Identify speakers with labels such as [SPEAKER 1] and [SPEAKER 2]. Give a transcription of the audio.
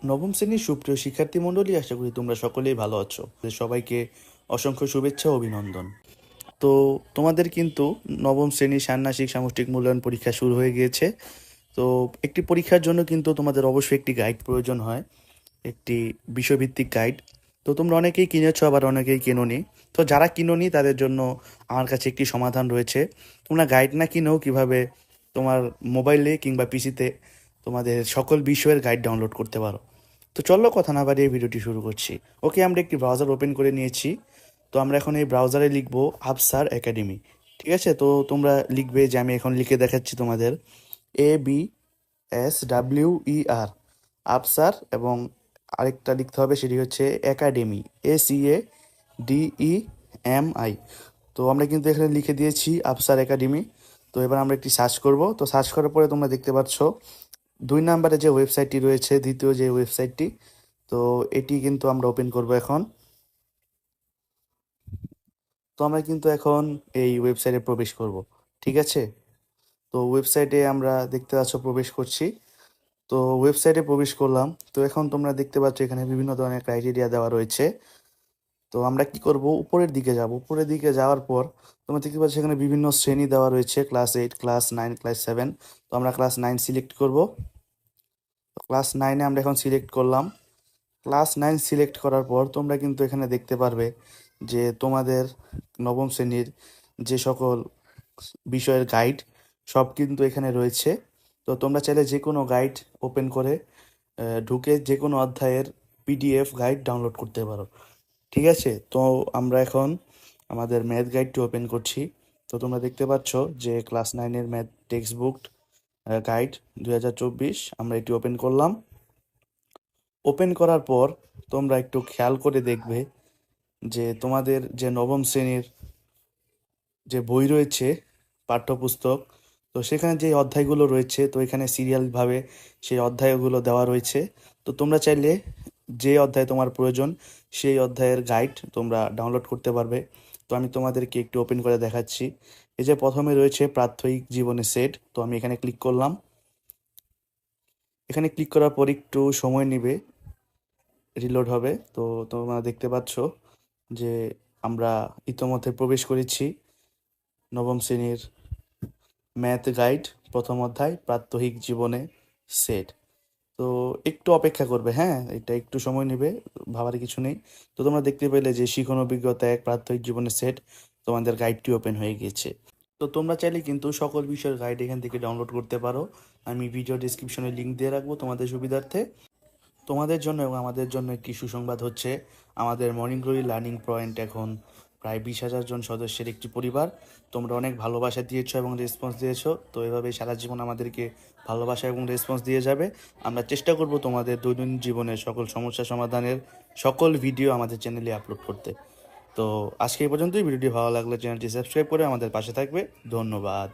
[SPEAKER 1] নবম শ্রেণীর সুপ্রিয় শিক্ষার্থী মণ্ডলী, আশা করি তোমরা সকলেই ভালো আছো। সবাইকে অসংখ্য শুভেচ্ছা ও অভিনন্দন। তো তোমাদের কিন্তু নবম শ্রেণীর ষান্মাসিক সামষ্টিক মূল্যায়ন পরীক্ষা শুরু হয়ে গিয়েছে। তো একটি পরীক্ষার জন্য কিন্তু তোমাদের অবশ্যই একটি গাইড প্রয়োজন হয়, একটি বিষয়ভিত্তিক গাইড। তো তোমরা অনেকেই কিনেছো, আবার অনেকেই কিনোনি। তো যারা কিনোনি তাদের জন্য আমার কাছে একটি সমাধান রয়েছে। তোমরা গাইড না কিনেও কিভাবে তোমার মোবাইলে কিংবা পিসিতে তোমাদের সকল বিষয়ের গাইড ডাউনলোড করতে পারো। তো চলো কথা না বাড়িয়ে ভিডিওটি শুরু করছি। ওকে, আমরা একটি ব্রাউজার ওপেন করে নিয়েছি। তো আমরা এখন এই ব্রাউজারে লিখবো আফসার একাডেমি। ঠিক আছে, তো তোমরা লিখবে যে আমি এখন লিখে দেখাচ্ছি তোমাদের, ABSWER, আফসার, এবং আরেকটা লিখতে হবে, সেটি হচ্ছে একাডেমি, ACADEMI। তো আমরা কিন্তু এখানে লিখে দিয়েছি আফসার একাডেমি। তো এবার আমরা একটি সার্চ করব। তো সার্চ করার পরে তোমরা দেখতে পাচ্ছ 2 নম্বরে যে ওয়েবসাইটটি রয়েছে, দ্বিতীয় যে ওয়েবসাইটটি, তো এটি কিন্তু আমরা ওপেন করব এখন। তো আমরা কিন্তু এখন এই ওয়েবসাইটে প্রবেশ করব। ঠিক আছে, তো ওয়েবসাইটে আমরা দেখতে পাচ্ছ প্রবেশ করছি। তো ওয়েবসাইটে প্রবেশ করলাম। তো এখন তোমরা দেখতে পাচ্ছ এখানে বিভিন্ন ধরনের ক্রাইটেরিয়া দেওয়া রয়েছে। তো আমরা কি করব, উপরের দিকে যাব। উপরের দিকে যাওয়ার পর তোমরা দেখতে পাচ্ছ এখানে বিভিন্ন শ্রেণী দেওয়া রয়েছে, ক্লাস 8, ক্লাস 9, ক্লাস 7। তো আমরা ক্লাস 9 সিলেক্ট করব। ক্লাস 9-এ আমরা এখন সিলেক্ট করলাম। ক্লাস 9 সিলেক্ট করার পর তোমরা কিন্তু এখানে দেখতে পারবে যে তোমাদের নবম শ্রেণীর যে সকল বিষয়ের গাইড সব কিন্তু এখানে রয়েছে। তো তোমরা চাইলে যে কোনো গাইড ওপেন করে ঢুকে যে কোনো অধ্যায়ের PDF গাইড ডাউনলোড করতে পারো। ঠিক আছে, তো আমরা এখন আমাদের ম্যাথ গাইডটি ওপেন করছি। তো তোমরা দেখতে পাচ্ছ যে ক্লাস 9-এর ম্যাথ টেক্সট বুক গাইড 2024, আমরা এটি ওপেন করলাম। ওপেন করার পর তোমরা একটু খেয়াল করে দেখবে যে তোমাদের যে নবম শ্রেণীর যে বই রয়েছে, পাঠ্যপুস্তক, তো সেখানে যে অধ্যায়গুলো রয়েছে, তো এখানে সিরিয়ালভাবে সেই অধ্যায়গুলো দেওয়া রয়েছে। তো তোমরা চাইলে যে অধ্যায় তোমার প্রয়োজন সেই অধ্যায়ের গাইড তোমরা ডাউনলোড করতে পারবে। তো আমি তোমাদেরকে একটু ওপেন করে দেখাচ্ছি। এই যে প্রথমে রয়েছে প্রাত্যহিক জীবনে সেট, তো আমি এখানে ক্লিক করলাম। এখানে ক্লিক করার পর একটু সময় নেবে, রিলোড হবে। তো তোমরা দেখতে পাচ্ছ যে আমরা ইতোমধ্যে প্রবেশ করেছি নবম শ্রেণীর ম্যাথ গাইড, প্রথম অধ্যায় প্রাত্যহিক জীবনে সেট। তো একটু অপেক্ষা করবে, হ্যাঁ, এটা একটু সময় নেবে, ভাবার কিছু নেই। তো তোমরা দেখতে পেলে যে শিখন অভিজ্ঞতা 1 প্রাত্যহিক জীবনে সেট, তোমাদের গাইডটি ওপেন হয়ে গেছে। তো তোমরা চাইলে কিন্তু সকল বিষয়ের গাইড এখান থেকে ডাউনলোড করতে পারো। আমি ভিডিও ডিসক্রিপশনে লিঙ্ক দিয়ে রাখবো তোমাদের সুবিধার্থে। তোমাদের জন্য এবং আমাদের জন্য একটি সুসংবাদ হচ্ছে, আমাদের মর্নিং গ্লোরি লার্নিং পয়েন্ট এখন প্রায় 20,000 জন সদস্যের একটি পরিবার। তোমরা অনেক ভালোবাসা দিয়েছো এবং রেসপন্স দিয়েছো। তো এভাবে সারা জীবন আমাদেরকে ভালোবাসা এবং রেসপন্স দিয়ে যাবে। আমরা চেষ্টা করব তোমাদের দৈনন্দিন জীবনের সকল সমস্যা সমাধানের সকল ভিডিও আমাদের চ্যানেলে আপলোড করতে। তো আজকে এই পর্যন্তই। ভিডিওটি ভালো লাগলে চ্যানেলটি সাবস্ক্রাইব করে আমাদের পাশে থাকবে। ধন্যবাদ।